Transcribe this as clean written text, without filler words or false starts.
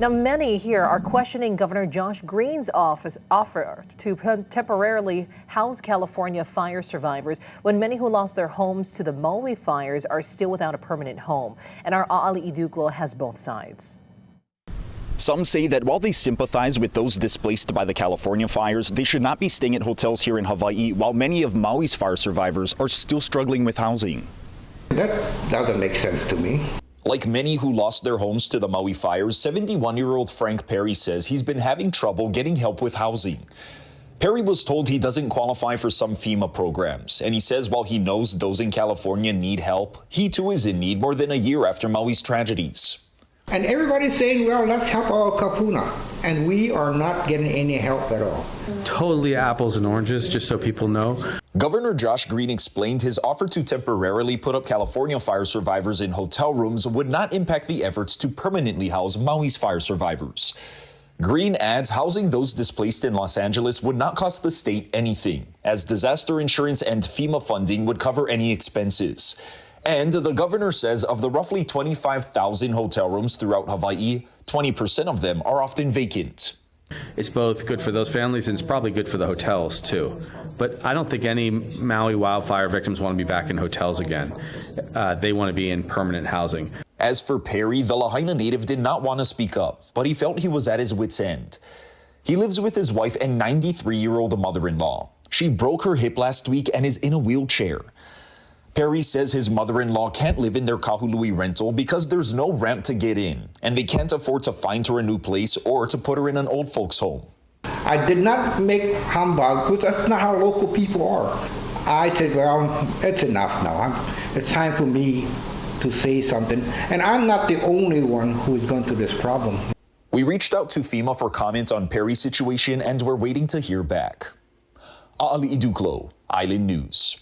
Now, many here are questioning Governor Josh Green's offer to temporarily house California fire survivors when many who lost their homes to the Maui fires are still without a permanent home. And our Aali Iduklo has both sides. Some say that while they sympathize with those displaced by the California fires, they should not be staying at hotels here in Hawaii, while many of Maui's fire survivors are still struggling with housing. That doesn't make sense to me. Like many who lost their homes to the Maui fires, 71-year-old Frank Perry says he's been having trouble getting help with housing. Perry was told he doesn't qualify for some FEMA programs, and he says while he knows those in California need help, he too is in need more than a year after Maui's tragedies. And everybody's saying, well, let's help our kapuna. And we are not getting any help at all. Totally apples and oranges, just so people know. Governor Josh Green explained his offer to temporarily put up California fire survivors in hotel rooms would not impact the efforts to permanently house Maui's fire survivors. Green adds housing those displaced in Los Angeles would not cost the state anything, as disaster insurance and FEMA funding would cover any expenses. And the governor says of the roughly 25,000 hotel rooms throughout Hawaii, 20% of them are often vacant. It's both good for those families and it's probably good for the hotels too. But I don't think any Maui wildfire victims want to be back in hotels again. They want to be in permanent housing. As for Perry, the Lahaina native did not want to speak up, but he felt he was at his wit's end. He lives with his wife and 93-year-old mother-in-law. She broke her hip last week and is in a wheelchair. Perry says his mother-in-law can't live in their kahului rental because there's no ramp to get in, and they can't afford to find her a new place or to put her in an old folks' home. I did not make humbug, because that's not how local people are. I said, well, it's enough now. It's time for me to say something. And I'm not the only one who is going through this problem. We reached out to FEMA for comment on Perry's situation, and we're waiting to hear back. Aali Iduklo, Island News.